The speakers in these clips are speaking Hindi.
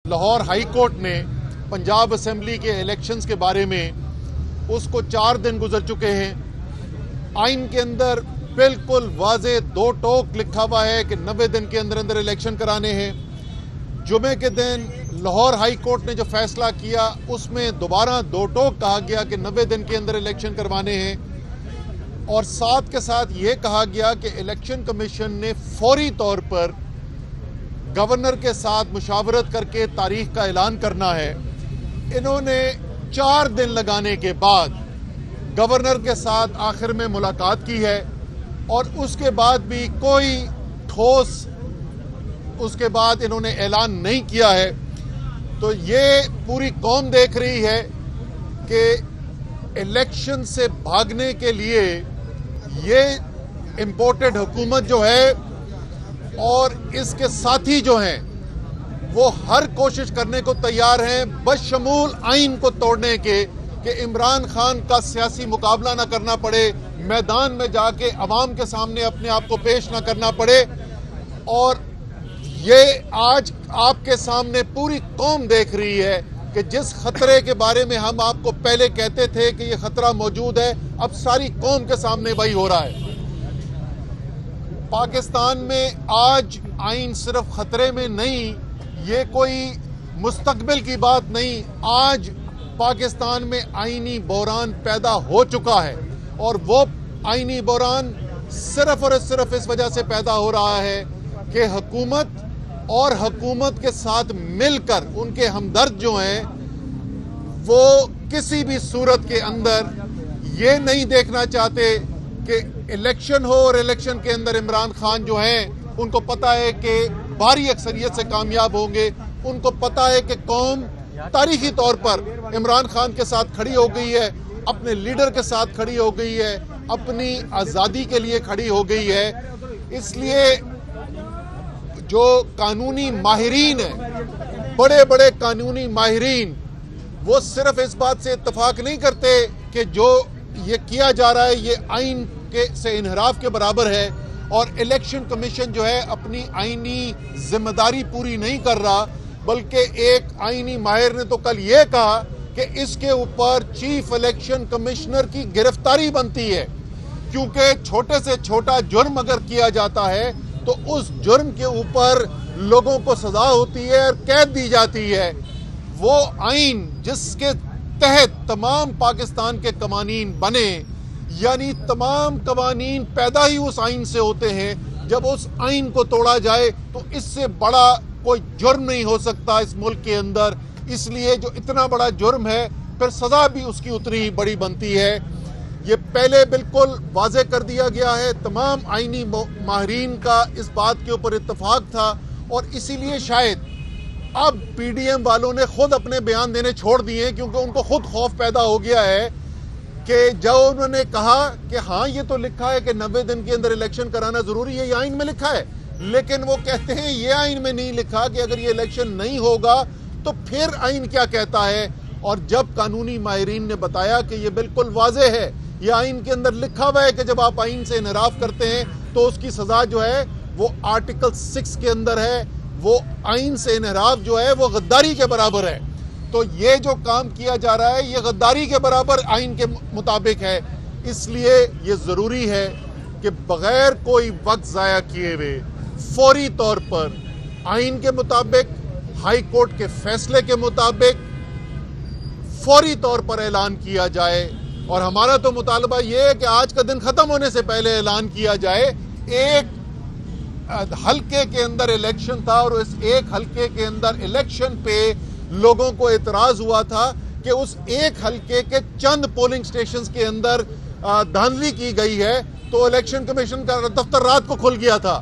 लाहौर हाई कोर्ट ने पंजाब असेंबली के इलेक्शंस के बारे में उसको 4 दिन गुजर चुके हैं। आइन के अंदर बिल्कुल वाजे दो टोक लिखा हुआ है कि 90 दिन के अंदर अंदर इलेक्शन कराने हैं। जुमे के दिन लाहौर हाई कोर्ट ने जो फैसला किया उसमें दोबारा दो टोक कहा गया कि 90 दिन के अंदर इलेक्शन करवाने हैं और साथ के साथ ये कहा गया कि इलेक्शन कमीशन ने फौरी तौर पर गवर्नर के साथ मुशावरत करके तारीख का ऐलान करना है। इन्होंने 4 दिन लगाने के बाद गवर्नर के साथ आखिर में मुलाकात की है और उसके बाद भी कोई ठोस उसके बाद इन्होंने ऐलान नहीं किया है। तो ये पूरी कौम देख रही है कि इलेक्शन से भागने के लिए ये इंपोर्टेड हुकूमत जो है और इसके साथी जो हैं वो हर कोशिश करने को तैयार हैं बशमूल आइन को तोड़ने के कि इमरान खान का सियासी मुकाबला ना करना पड़े, मैदान में जाके अवाम के सामने अपने आप को पेश ना करना पड़े। और ये आज आपके सामने पूरी कौम देख रही है कि जिस खतरे के बारे में हम आपको पहले कहते थे कि ये खतरा मौजूद है, अब सारी कौम के सामने वही हो रहा है। पाकिस्तान में आज आइन सिर्फ खतरे में नहीं, ये कोई मुस्तकबिल की बात नहीं, आज पाकिस्तान में आईनी बहरान पैदा हो चुका है और वो आईनी बहरान सिर्फ और सिर्फ इस वजह से पैदा हो रहा है कि हुकूमत और हुकूमत के साथ मिलकर उनके हमदर्द जो हैं वो किसी भी सूरत के अंदर ये नहीं देखना चाहते कि इलेक्शन हो और इलेक्शन के अंदर इमरान खान जो हैं उनको पता है कि भारी अक्सरियत से कामयाब होंगे। उनको पता है कि कौम तारीखी तौर पर इमरान खान के साथ खड़ी हो गई है, अपने लीडर के साथ खड़ी हो गई है, अपनी आज़ादी के लिए खड़ी हो गई है। इसलिए जो कानूनी माहिरीन है, बड़े बड़े कानूनी माहिरीन, वो सिर्फ इस बात से इत्तफाक नहीं करते कि जो ये किया जा रहा है ये आइन के से इनहराफ के बराबर है और इलेक्शन कमीशन जो है अपनी आइनी जिम्मेदारी पूरी नहीं कर रहा, बल्कि एक आइनी माहिर ने तो कल ये कहा कि इसके ऊपर चीफ इलेक्शन कमिश्नर की गिरफ्तारी बनती है, क्योंकि छोटे से छोटा जुर्म अगर किया जाता है तो उस जुर्म के ऊपर लोगों को सजा होती है और कैद दी जाती है। वो आइन जिसके तहत तमाम पाकिस्तान के कवानीन बने, यानी तमाम कवानीन पैदा ही उस आइन से होते हैं, जब उस आइन को तोड़ा जाए तो इससे बड़ा कोई जुर्म नहीं हो सकता इस मुल्क के अंदर। इसलिए जो इतना बड़ा जुर्म है फिर सजा भी उसकी उतनी ही बड़ी बनती है। ये पहले बिल्कुल वाज़े कर दिया गया है, तमाम आइनी माहिरीन का इस बात के ऊपर इत्तफाक था और इसीलिए शायद अब पीडीएम वालों ने खुद अपने बयान देने छोड़ दिए, क्योंकि उनको खुद खौफ पैदा हो गया है कि जब उन्होंने कहा कि हाँ ये तो लिखा है कि 90 दिन के अंदर इलेक्शन कराना जरूरी है, ये आइन में लिखा है, लेकिन वो कहते हैं ये आइन में नहीं लिखा कि अगर ये इलेक्शन नहीं होगा तो फिर आइन क्या कहता है। और जब कानूनी माहिरीन ने बताया कि ये बिल्कुल वाज़े है, ये आइन के अंदर लिखा हुआ है कि जब आप आइन से इनहराफ करते हैं तो उसकी सजा जो है वो आर्टिकल 6 के अंदर है, वो आइन से इनहराफ जो है वो गद्दारी के बराबर है। तो ये जो काम किया जा रहा है ये गद्दारी के बराबर आइन के मुताबिक है। इसलिए ये जरूरी है कि बगैर कोई वक्त जाया किए हुए फौरी तौर पर आइन के मुताबिक, हाई कोर्ट के फैसले के मुताबिक फौरी तौर पर ऐलान किया जाए। और हमारा तो मुतालबा ये है कि आज का दिन खत्म होने से पहले ऐलान किया जाए। एक हल्के के अंदर इलेक्शन था और इस एक हल्के के अंदर इलेक्शन पे लोगों को एतराज हुआ था कि उस एक हल्के के चंद पोलिंग स्टेशंस के अंदर धांधली की गई है, तो इलेक्शन कमीशन का दफ्तर रात को खुल गया था।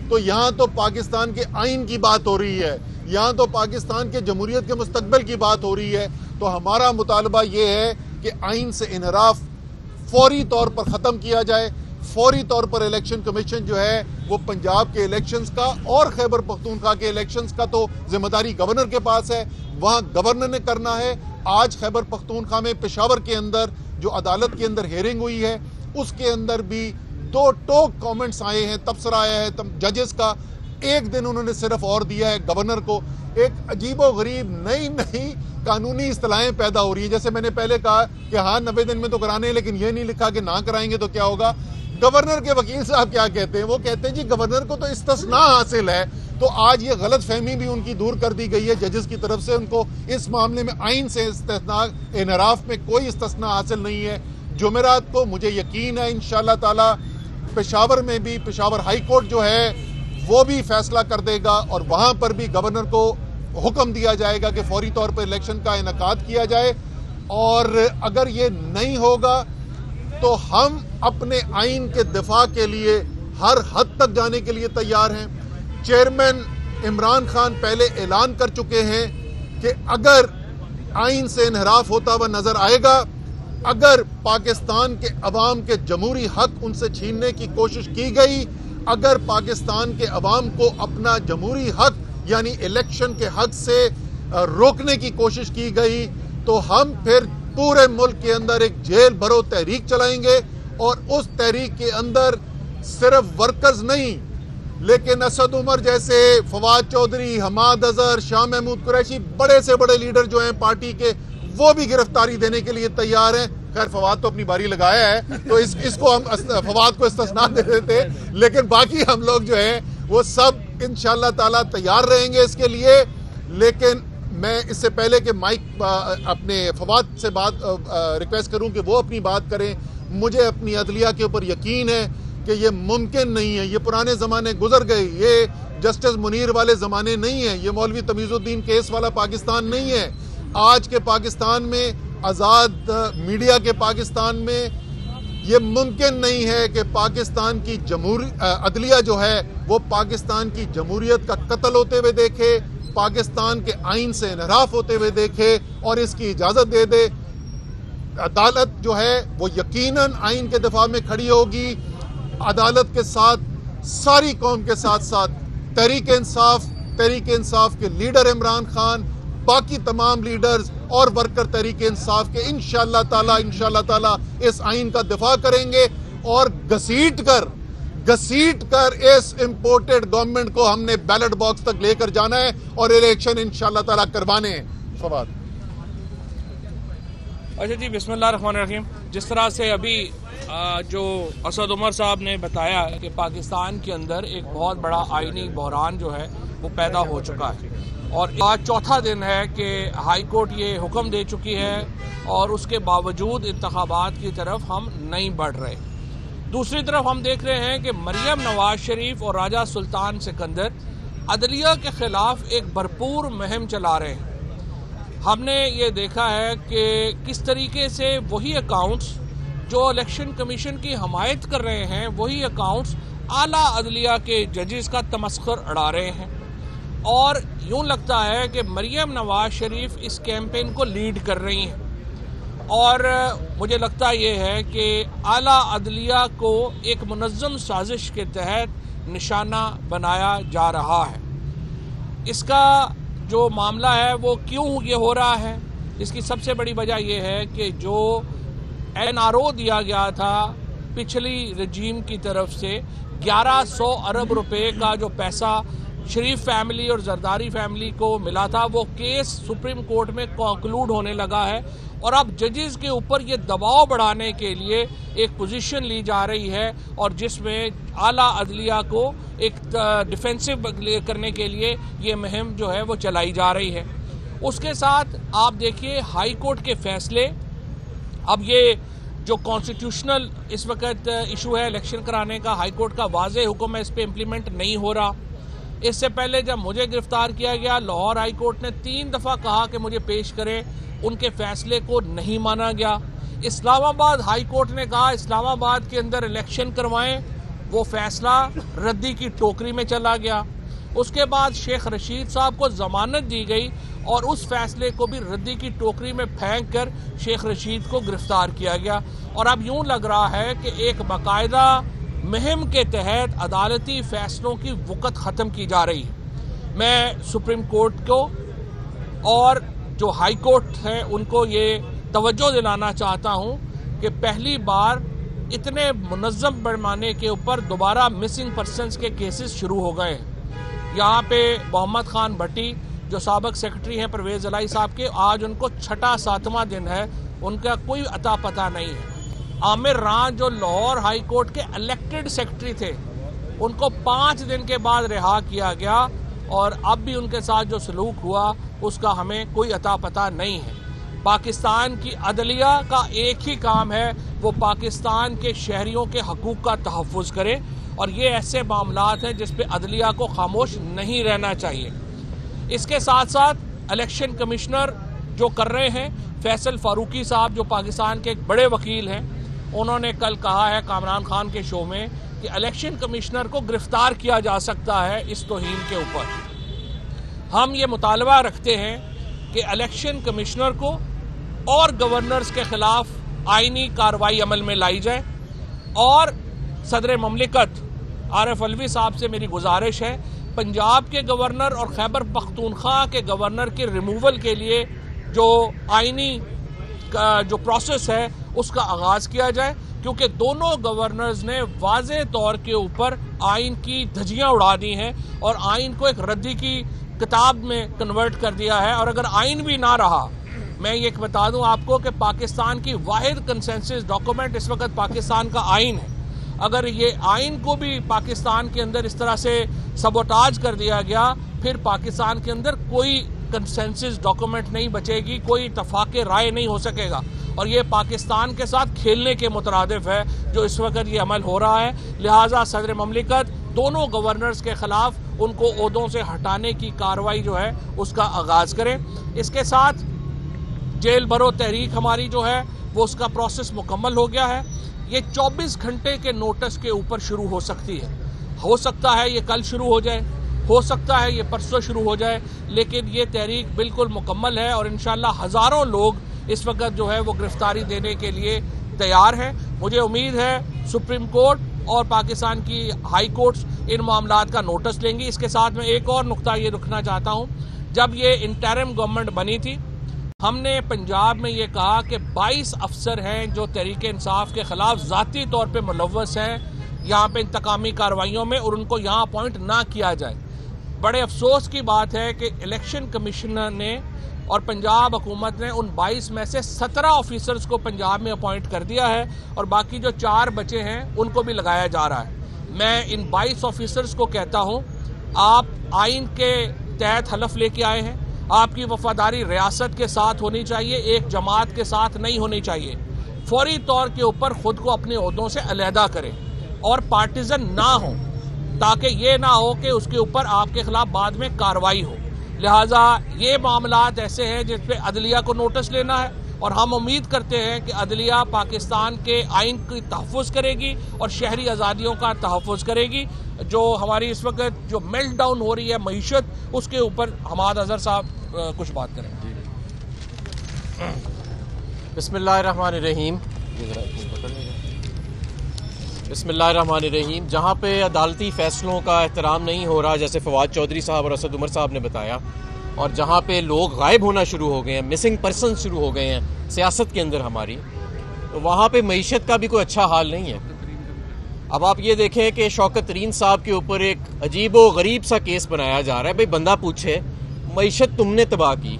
तो यहाँ तो पाकिस्तान के आइन की बात हो रही है, यहाँ तो पाकिस्तान के जमहूरियत के मुस्तकबिल की बात हो रही है। तो हमारा मुतालबा ये है कि आइन से इनहराफ फौरी तौर पर ख़त्म किया जाए। फौरी तौर पर इलेक्शन कमीशन जो है वो पंजाब के इलेक्शंस का और खैबर पख्तूनख्वा के इलेक्शंस का तो जिम्मेदारी गवर्नर के पास है, वहाँ गवर्नर ने करना है। आज खैबर पख्तूनख्वा में पेशावर के अंदर जो अदालत के अंदर हेयरिंग हुई है उसके अंदर भी दो टोक कमेंट्स आए हैं, तबसरा आया है जजेस का एक दिन उन्होंने सिर्फ और दिया है गवर्नर को। एक अजीबोगरीब नई नई कानूनी इस्तिलाहें पैदा हो रही है। जैसे मैंने पहले कहा कि हाँ 90 दिन में तो कराने हैं, लेकिन ये नहीं लिखा कि ना कराएंगे तो क्या होगा। गवर्नर के वकील साहब क्या कहते हैं, वो कहते हैं जी गवर्नर को तो इस्तिस्ना हासिल है। तो आज ये गलत फहमी भी उनकी दूर कर दी गई है जजेस की तरफ से। उनको इस मामले में आइन से इस्तिस्ना इनराफ में कोई इस्तिस्ना हासिल नहीं है। जुमेरात को मुझे यकीन है इंशाअल्लाह ताला पेशावर में भी पेशावर हाई कोर्ट जो है वो भी फैसला कर देगा और वहां पर भी गवर्नर को हुक्म दिया जाएगा कि फौरी तौर पर इलेक्शन का इनेकाद किया जाए। और अगर ये नहीं होगा तो हम अपने आइन के दिफा के लिए हर हद तक जाने के लिए तैयार हैं। चेयरमैन इमरान खान पहले ऐलान कर चुके हैं कि अगर आइन से इनहराफ होता हुआ नजर आएगा, अगर पाकिस्तान के अवाम के जमहूरी हक उनसे छीनने की कोशिश की गई, अगर पाकिस्तान के अवाम को अपना जमहूरी हक यानी इलेक्शन के हक से रोकने की कोशिश की गई, तो हम फिर पूरे मुल्क के अंदर एक जेल भरो तहरीक चलाएंगे। और उस तहरीक के अंदर सिर्फ वर्कर्स नहीं, लेकिन असद उमर जैसे, फवाद चौधरी, हमाद अजहर, शाह महमूद कुरैशी, बड़े से बड़े लीडर जो हैं पार्टी के, वो भी गिरफ्तारी देने के लिए तैयार हैं। खैर फवाद तो अपनी बारी लगाया है तो इसको हम फवाद को इस्तिस्ना दे देते, लेकिन बाकी हम लोग जो है वो सब इंशाअल्लाह ताला तैयार रहेंगे इसके लिए। लेकिन मैं इससे पहले कि माइक अपने फवाद से बात रिक्वेस्ट करूं कि वो अपनी बात करें, मुझे अपनी अदलिया के ऊपर यकीन है कि ये मुमकिन नहीं है। ये पुराने ज़माने गुजर गए, ये जस्टिस मुनीर वाले ज़माने नहीं है, ये मौलवी तमीज़ुद्दीन केस वाला पाकिस्तान नहीं है। आज के पाकिस्तान में, आज़ाद मीडिया के पाकिस्तान में, ये मुमकिन नहीं है कि पाकिस्तान की अदलिया जो है वो पाकिस्तान की जमहूरियत का कत्ल होते हुए देखे, पाकिस्तान के आइन से इनहराफ होते हुए देखे और इसकी इजाज़त दे दे। अदालत जो है वो यकीनन आइन के दिफा में खड़ी होगी। अदालत के साथ सारी कौम के साथ साथ तहरीक इंसाफ के लीडर इमरान खान, बाकी तमाम लीडर्स और वर्कर तहरीक इंसाफ के इंशाअल्लाह ताला इस आइन का दिफा करेंगे और घसीट कर इस इंपोर्टेड गवर्नमेंट को हमने बैलेट बॉक्स तक लेकर जाना है और इलेक्शन इंशाअल्लाह ताला करवाने हैं। फवाद। अच्छा जी, बिस्मिल्लाहिर्रहमानिर्रहीम। जिस तरह से अभी जो असद उमर साहब ने बताया कि पाकिस्तान के अंदर एक बहुत बड़ा आईनी बहरान जो है वो पैदा हो चुका है और आज चौथा दिन है कि हाई कोर्ट ये हुक्म दे चुकी है और उसके बावजूद इंतखाबात की तरफ हम नहीं बढ़ रहे। दूसरी तरफ हम देख रहे हैं कि मरियम नवाज शरीफ और राजा सुल्तान सिकंदर अदलिया के खिलाफ एक भरपूर मुहिम चला रहे हैं। हमने ये देखा है कि किस तरीके से वही अकाउंट्स जो इलेक्शन कमीशन की हमायत कर रहे हैं, वही अकाउंट्स आला अदलिया के जजेस का तमस्खुर उड़ा रहे हैं और यूं लगता है कि मरियम नवाज शरीफ इस कैंपेन को लीड कर रही हैं। और मुझे लगता यह है कि आला अदलिया को एक मुनज़्ज़म साजिश के तहत निशाना बनाया जा रहा है। इसका जो मामला है वो क्यों ये हो रहा है, इसकी सबसे बड़ी वजह यह है कि जो NRO दिया गया था पिछली रजीम की तरफ से 1100 अरब रुपए का जो पैसा शरीफ फैमिली और जरदारी फैमिली को मिला था, वो केस सुप्रीम कोर्ट में कंक्लूड होने लगा है और अब जजेस के ऊपर ये दबाव बढ़ाने के लिए एक पोजीशन ली जा रही है और जिसमें आला अदलिया को एक डिफेंसिव करने के लिए ये मुहिम जो है वो चलाई जा रही है। उसके साथ आप देखिए हाई कोर्ट के फैसले, अब ये जो कॉन्स्टिट्यूशनल इस वक्त इशू है इलेक्शन कराने का, हाई कोर्ट का वाज़ेह हुक्म है, इस पर इम्प्लीमेंट नहीं हो रहा। इससे पहले जब मुझे गिरफ्तार किया गया, लाहौर हाई कोर्ट ने 3 दफ़ा कहा कि मुझे पेश करें, उनके फैसले को नहीं माना गया। इस्लामाबाद हाई कोर्ट ने कहा इस्लामाबाद के अंदर इलेक्शन करवाएं, वो फैसला रद्दी की टोकरी में चला गया। उसके बाद शेख रशीद साहब को जमानत दी गई और उस फैसले को भी रद्दी की टोकरी में फेंक कर शेख रशीद को गिरफ्तार किया गया। और अब यूं लग रहा है कि एक बाकायदा मुहिम के तहत अदालती फैसलों की वक़्त ख़त्म की जा रही है। मैं सुप्रीम कोर्ट को और जो हाई कोर्ट है उनको ये तवज्जो दिलाना चाहता हूँ कि पहली बार इतने मुनज़्ज़म पैमाने के ऊपर दोबारा मिसिंग पर्सनस के केसेस शुरू हो गए हैं। यहाँ पे मोहम्मद खान भट्टी जो साबिक सेक्रेटरी हैं परवेज इलाही साहब के, आज उनको छठा 7वां दिन है, उनका कोई अता पता नहीं है। आमिर रान जो लाहौर हाई कोर्ट के इलेक्टेड सेक्रेटरी थे, उनको 5 दिन के बाद रिहा किया गया और अब भी उनके साथ जो सलूक हुआ उसका हमें कोई अता पता नहीं है। पाकिस्तान की अदलिया का एक ही काम है, वो पाकिस्तान के शहरियों के हकूक का तहफ़्फ़ुज़ करे और ये ऐसे मामलात हैं जिस पे अदलिया को खामोश नहीं रहना चाहिए। इसके साथ साथ इलेक्शन कमिश्नर जो कर रहे हैं, फैसल फारूकी साहब जो पाकिस्तान के एक बड़े वकील हैं, उन्होंने कल कहा है कामरान खान के शो में कि इलेक्शन कमिश्नर को गिरफ्तार किया जा सकता है इस तौहीन के ऊपर। हम ये मुतालबा रखते हैं कि इलेक्शन कमिश्नर को और गवर्नर्स के खिलाफ आईनी कार्रवाई अमल में लाई जाए और सदर ममलिकत आरिफ अलवी साहब से मेरी गुजारिश है, पंजाब के गवर्नर और खैबर पख्तूनख्वा के गवर्नर के रिमूवल के लिए जो आईनी जो प्रोसेस है उसका आगाज किया जाए, क्योंकि दोनों गवर्नर्स ने वाज़े तौर के ऊपर आइन की धज्जियां उड़ा दी हैं और आइन को एक रद्दी की किताब में कन्वर्ट कर दिया है। और अगर आइन भी ना रहा, मैं ये बता दूं आपको कि पाकिस्तान की वाहिद कंसेंसस डॉक्यूमेंट इस वक्त पाकिस्तान का आइन है। अगर ये आइन को भी पाकिस्तान के अंदर इस तरह से सबोटाज कर दिया गया, फिर पाकिस्तान के अंदर कोई कंसेंसस डॉक्यूमेंट नहीं बचेगी, कोई इत्तफाक राय नहीं हो सकेगा और ये पाकिस्तान के साथ खेलने के मुतरादिफ है जो इस वक्त ये अमल हो रहा है। लिहाजा सदर ममलिकत दोनों गवर्नर्स के खिलाफ उनको ओहदों से हटाने की कार्रवाई जो है उसका आगाज करें। इसके साथ जेल भरो तहरीक हमारी जो है वो उसका प्रोसेस मुकम्मल हो गया है। ये 24 घंटे के नोटिस के ऊपर शुरू हो सकती है। हो सकता है ये कल शुरू हो जाए, हो सकता है ये परसों शुरू हो जाए, लेकिन ये तहरीक बिल्कुल मुकम्मल है और इंशाल्लाह हज़ारों लोग इस वक्त जो है वो गिरफ्तारी देने के लिए तैयार हैं। मुझे उम्मीद है सुप्रीम कोर्ट और पाकिस्तान की हाई कोर्ट्स इन मामलात का नोटिस लेंगी। इसके साथ में एक और नुक्ता ये रखना चाहता हूँ, जब ये इंटरिम गवर्नमेंट बनी थी, हमने पंजाब में ये कहा कि 22 अफसर हैं जो तहरीक इंसाफ के खिलाफ ज़ाती तौर पे मुलव्वस हैं यहाँ पे इंतकामी कार्रवाइयों में, और उनको यहाँ अपॉइंट ना किया जाए। बड़े अफसोस की बात है कि इलेक्शन कमिश्नर ने और पंजाब हुकूमत ने उन 22 में से 17 ऑफिसर्स को पंजाब में अपॉइंट कर दिया है और बाकी जो 4 बचे हैं उनको भी लगाया जा रहा है। मैं इन 22 ऑफिसर्स को कहता हूँ, आप आइन के तहत हलफ लेके आए हैं, आपकी वफादारी रियासत के साथ होनी चाहिए, एक जमात के साथ नहीं होनी चाहिए। फौरी तौर के ऊपर खुद को अपने ओहदों से अलहदा करें और पार्टिजन ना हो, ताकि ये ना हो कि उसके ऊपर आपके खिलाफ बाद में कार्रवाई हो। लिहाजा ये मामलात ऐसे हैं जिस पे अदलिया को नोटिस लेना है और हम उम्मीद करते हैं कि अदलिया पाकिस्तान के आइन की तहफ़्फ़ुज़ करेगी और शहरी आज़ादियों का तहफ़्फ़ुज़ करेगी। जो हमारी इस वक्त जो मेल्ट डाउन हो रही है मईशत, उसके ऊपर हमाद अज़हर साहब कुछ बात करें। बिस्मिल्लाहिर्रहमानिर्रहीम। बिस्मिल्लाहिर्रहमानिर्रहीम। जहाँ पे अदालती फ़ैसलों का एहतराम नहीं हो रहा, जैसे फवाद चौधरी साहब और असद उमर साहब ने बताया, और जहाँ पे लोग गायब होना शुरू हो गए हैं, मिसिंग पर्सन शुरू हो गए हैं सियासत के अंदर हमारी, तो वहाँ पे मईशत का भी कोई अच्छा हाल नहीं है। अब आप ये देखें कि शौकत तरीन साहब के ऊपर एक अजीब व गरीब सा केस बनाया जा रहा है। भाई बंदा पूछे, मईशत तुमने तबाह की,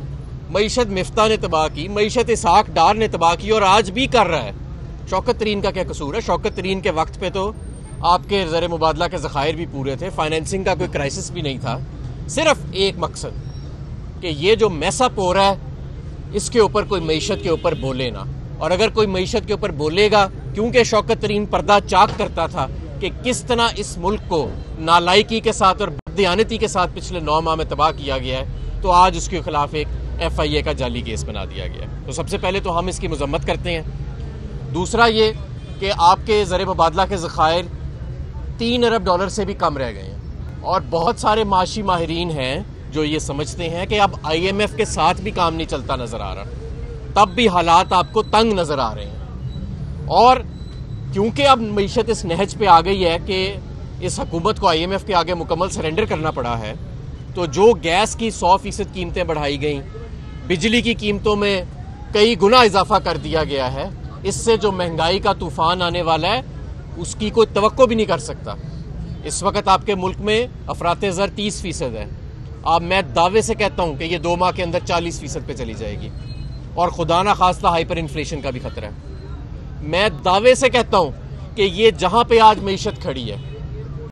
मईशत मिफ्ता ने तबाह की, मईशत इसहाक डार ने तबाह की और आज भी कर रहा है। शौकत तरीन का क्या कसूर है? शौकत तरीन के वक्त पे तो आपके ज़र मुबादला के ज़खायर भी पूरे थे, फाइनेंसिंग का कोई क्राइसिस भी नहीं था। सिर्फ एक मकसद कि ये जो मैसअप हो रहा है इसके ऊपर कोई मईशत के ऊपर बोले ना, और अगर कोई मईशत के ऊपर बोलेगा, क्योंकि शौकत तरीन पर्दा चाक करता था कि किस तरह इस मुल्क को नालायकी के साथ और बददियानती के साथ पिछले 9 माह में तबाह किया गया है, तो आज उसके खिलाफ एक FIA का जाली केस बना दिया गया है। तो सबसे पहले तो हम इसकी मजम्मत करते हैं। दूसरा ये कि आपके ज़र मुबादला के ज़खायर $3 अरब से भी कम रह गए हैं और बहुत सारे माशी माहिरीन हैं जो ये समझते हैं कि अब IMF के साथ भी काम नहीं चलता नज़र आ रहा, तब भी हालात आपको तंग नज़र आ रहे हैं। और क्योंकि अब मईशत इस नहज पे आ गई है कि इस हुकूमत को IMF के आगे मुकम्मल सरेंडर करना पड़ा है, तो जो गैस की 100% कीमतें बढ़ाई गई, बिजली की कीमतों में कई गुना इजाफा कर दिया गया है, इससे जो महंगाई का तूफान आने वाला है उसकी कोई तवक्को भी नहीं कर सकता। इस वक्त आपके मुल्क में अफरात ज़र 30% है। अब मैं दावे से कहता हूँ कि ये 2 माह के अंदर 40% पे चली जाएगी और खुदा ना खास्ता हाइपर इन्फ्लेशन का भी खतरा है। मैं दावे से कहता हूँ कि ये जहाँ पे आज मईशत खड़ी है